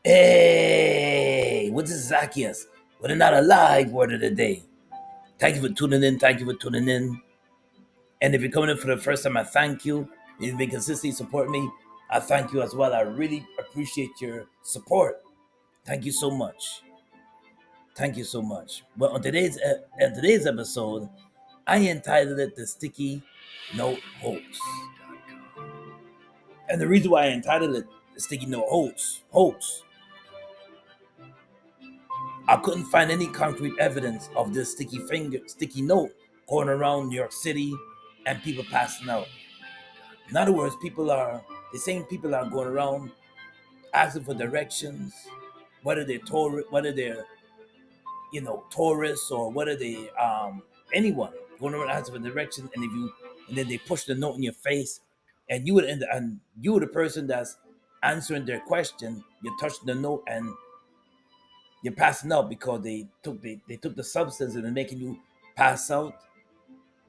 Hey, what is Zaccheus with another live word of the day? Thank you for tuning in. Thank you for tuning in. And if you're coming in for the first time, I thank you. If you've been consistently support me, I thank you as well. I really appreciate your support. Thank you so much. Thank you so much. Well, on today's episode, I entitled it "The Sticky Note Hoax," and the reason why I entitled it "The Sticky Note Hoax," I couldn't find any concrete evidence of this sticky note going around New York City and people passing out. In other words, the same people are going around asking for directions, whether they're tourists or whether they anyone going around asking for directions, and then they push the note in your face, and you were the person that's answering their question. You touch the note and you're passing out because they took the substance and they're making you pass out.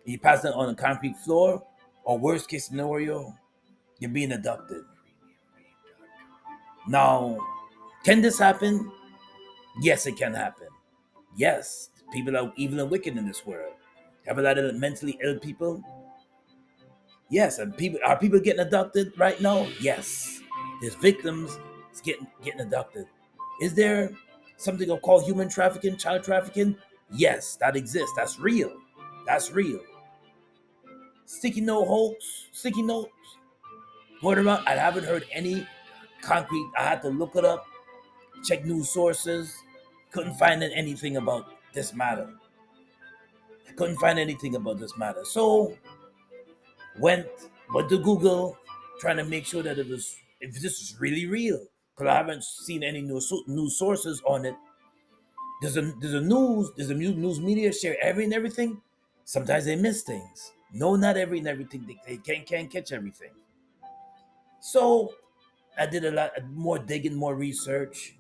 You pass out on a concrete floor, or worst case scenario, you're being abducted. Now, can this happen? Yes, it can happen. Yes, people are evil and wicked in this world. Have a lot of mentally ill people. Yes, and people getting abducted right now? Yes, there's victims getting abducted. Is there something called human trafficking, child trafficking? Yes, that exists. That's real. That's real. Sticky note hoax, sticky notes. What about? I haven't heard any concrete. I had to look it up, check news sources. Couldn't find anything about this matter. I couldn't find anything about this matter. So went went to Google, trying to make sure that it was if this is really real. Because I haven't seen any news sources on it. There's a news media share everything. Sometimes they miss things. No, not every and everything. They can't catch everything. So I did a lot more digging, more research,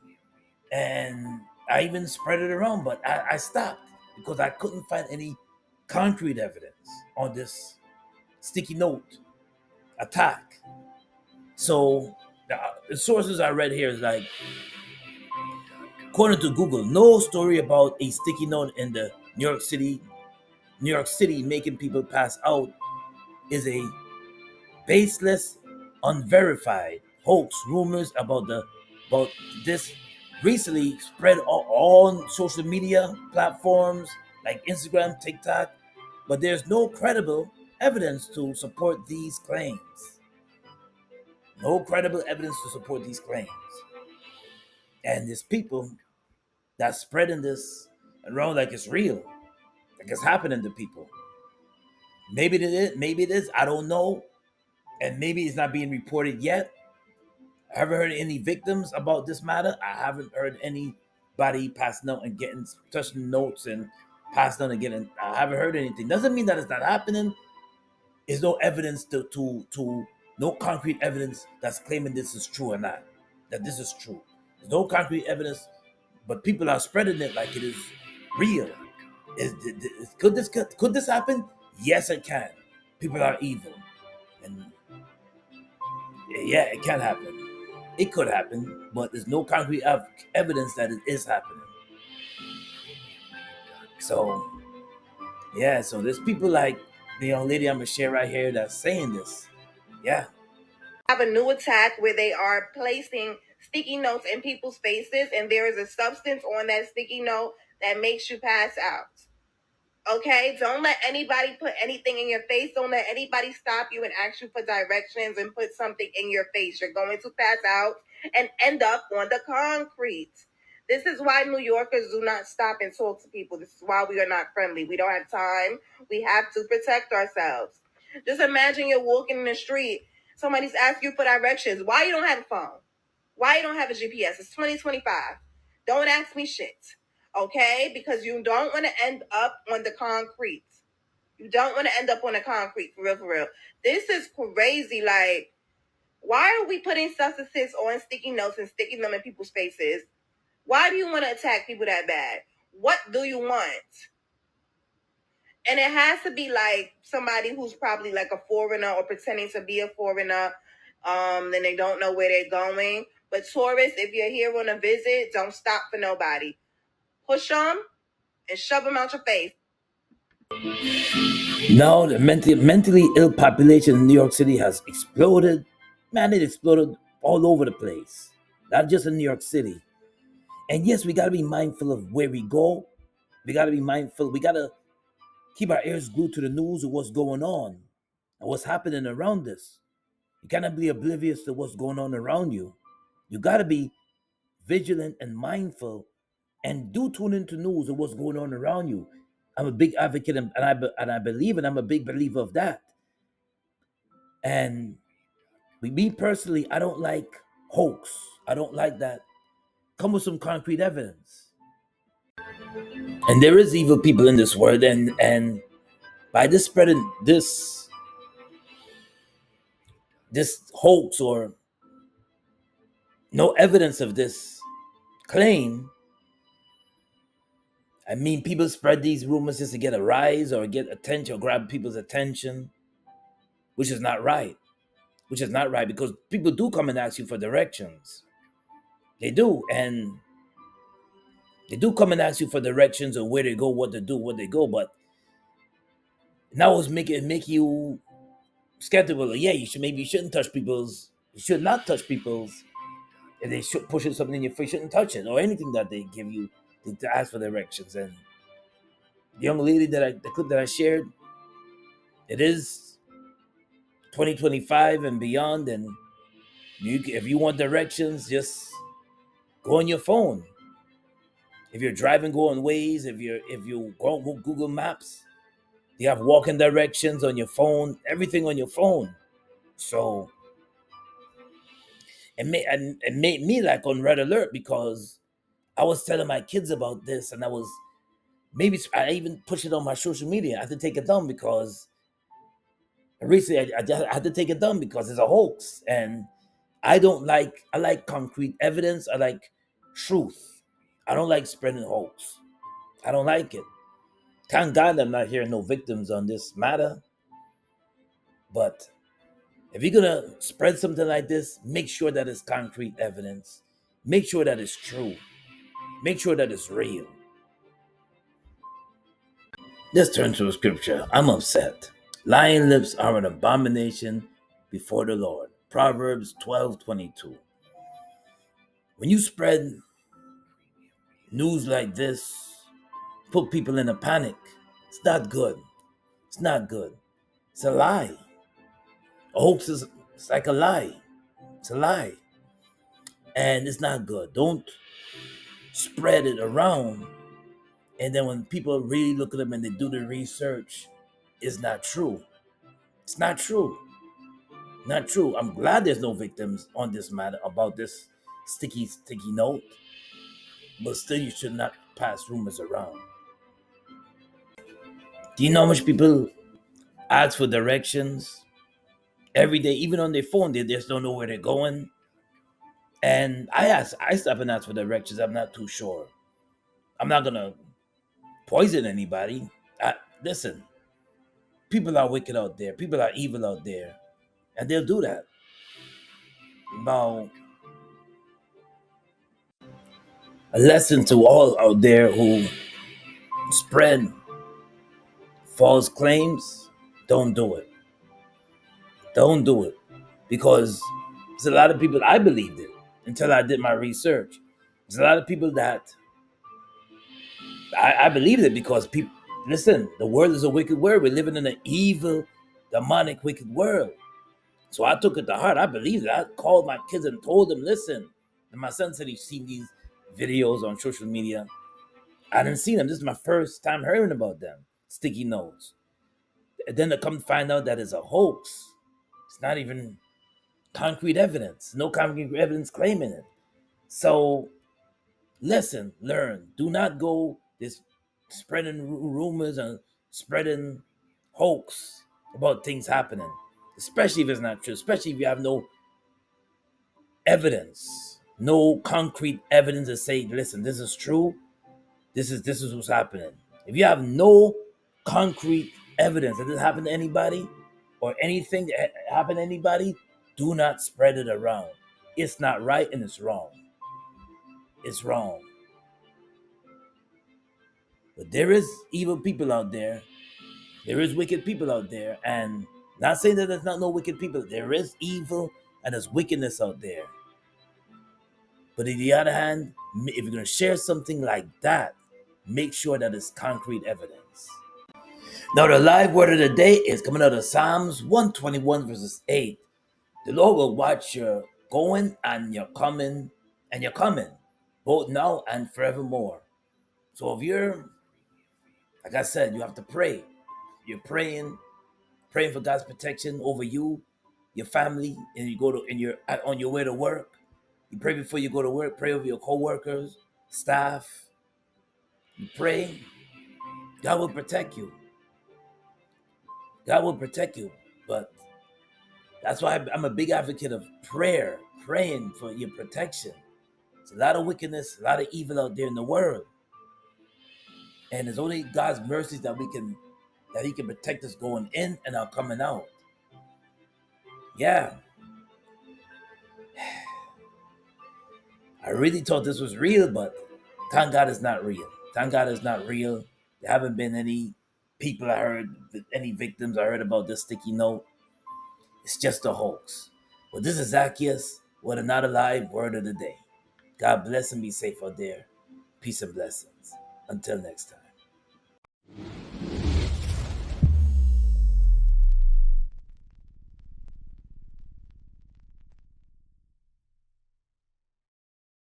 and I even spread it around. But I stopped because I couldn't find any concrete evidence on this sticky note attack. So the sources I read here is like, according to Google, no story about a sticky note in the New York City making people pass out is a baseless, unverified hoax. Rumors about this recently spread on social media platforms like Instagram, TikTok, but there's no credible evidence to support these claims. No credible evidence to support these claims. And there's people that's spreading this around like it's real, like it's happening to people. Maybe it is, I don't know. And maybe it's not being reported yet. I haven't heard any victims about this matter. I haven't heard anybody passing out and getting touching notes and passing out and getting. I haven't heard anything. Doesn't mean that it's not happening. There's no evidence to no concrete evidence that's claiming this is true or not. That this is true. There's no concrete evidence, but people are spreading it like it is real. Could this happen? Yes, it can. People are evil, and yeah, it can happen. It could happen, but there's no concrete evidence that it is happening. So yeah, so there's people like the young lady I'm gonna share right here that's saying this. Yeah, Have a new attack where they are placing sticky notes in people's faces, and there is a substance on that sticky note that makes you pass out. Okay, don't let anybody put anything in your face. Don't let anybody stop you and ask you for directions and put something in your face. You're going to pass out and end up on the concrete. This is why New Yorkers do not stop and talk to people. This is why we are not friendly. We don't have time. We have to protect ourselves. Just imagine you're walking in the street. Somebody's asking you for directions. Why you don't have a phone? Why you don't have a GPS? It's 2025. Don't ask me shit. Okay? Because you don't want to end up on the concrete. You don't want to end up on the concrete, for real, for real. This is crazy. Like, why are we putting substances on sticky notes and sticking them in people's faces? Why do you want to attack people that bad? What do you want? And it has to be like somebody who's probably like a foreigner or pretending to be a foreigner. Then they don't know where they're going. But tourists, if you're here on a visit, don't stop for nobody. Push them and shove them out your face. Now the mentally ill population in New York City has exploded. Man, it exploded all over the place, not just in New York City. And yes, we got to be mindful of where we go. We got to be mindful. We got to keep our ears glued to the news of what's going on and what's happening around us. You cannot be oblivious to what's going on around you. You got to be vigilant and mindful and do tune into news of what's going on around you. I'm a big advocate and I believe and I'm a big believer of that. And me personally, I don't like hoax. I don't like that. Come with some concrete evidence. And there is evil people in this world, and by this spreading this hoax or no evidence of this claim, I mean, people spread these rumors just to get a rise or get attention or grab people's attention, which is not right. Which is not right because people do come and ask you for directions. They do, and they do come and ask you for directions or where to go, what to do, what they go. But now it's make you skeptical. Yeah, you shouldn't touch people's. You should not touch people's. If they should push something in your face, you shouldn't touch it or anything that they give you to ask for directions. And the young lady the clip that I shared, it is 2025 and beyond, and if you want directions, just go on your phone. If you're driving, go on Waze. If you go on Google Maps, you have walking directions on your phone. Everything on your phone. So it made me like on red alert because I was telling my kids about this, and I even pushed it on my social media. I had to take it down because recently I had to take it down because it's a hoax, and I like concrete evidence. I like truth. I don't like spreading hoax. I don't like it. Thank God I'm not hearing no victims on this matter. But if you're gonna spread something like this, make sure that it's concrete evidence. Make sure that it's true. Make sure that it's real. Let's turn to a scripture. I'm upset. Lying lips are an abomination before the Lord. Proverbs 12:22. When you spread news like this, put people in a panic, it's not good. It's not good. It's a lie. A hoax is it's like a lie. It's a lie. And it's not good. Don't spread it around. And then when people really look at them and they do the research, it's not true. It's not true. Not true. I'm glad there's no victims on this matter about this sticky note. But still, you should not pass rumors around. Do you know how much people ask for directions every day, even on their phone? They just don't know where they're going. And I stop and ask for directions. I'm not too sure. I'm not gonna poison anybody. Listen, people are wicked out there. People are evil out there, and they'll do that. Now, a lesson to all out there who spread false claims: don't do it. Don't do it, because there's a lot of people. I believed it until I did my research. There's a lot of people that I believed it because people. Listen, the world is a wicked world. We're living in an evil, demonic, wicked world. So I took it to heart. I believed it. I called my kids and told them, listen. And my son said he's seen these videos on social media. I didn't see them. This is my first time hearing about them. Sticky notes. And then to come find out that it's a hoax. It's not even concrete evidence. No concrete evidence claiming it. So listen, learn. Do not go this spreading rumors and spreading hoax about things happening, especially if it's not true, especially if you have no evidence, no concrete evidence to say, listen, this is true. This is what's happening. If you have no concrete evidence that this happened to anybody or anything that happened to anybody, do not spread it around. It's not right and it's wrong. It's wrong. But there is evil people out there. There is wicked people out there. And not saying that there's not no wicked people. There is evil and there's wickedness out there. But on the other hand, if you're going to share something like that, make sure that it's concrete evidence. Now, the live word of the day is coming out of Psalms 121, verses 8. The Lord will watch your going and your coming, both now and forevermore. So if you're, like I said, you have to pray. You're praying for God's protection over you, your family, and you go to and you're on your way to work. You pray before you go to work. Pray over your coworkers, staff. You pray. God will protect you. God will protect you. But that's why I'm a big advocate of prayer, praying for your protection. There's a lot of wickedness, a lot of evil out there in the world, and it's only God's mercies that He can protect us going in and out coming out. Yeah, I really thought this was real, but thank God it's not real. Thank God it's not real. There haven't been any people I heard, any victims I heard about this sticky note. It's just a hoax. Well, this is Zaccheus with another live word of the day. God bless and be safe out there. Peace and blessings. Until next time.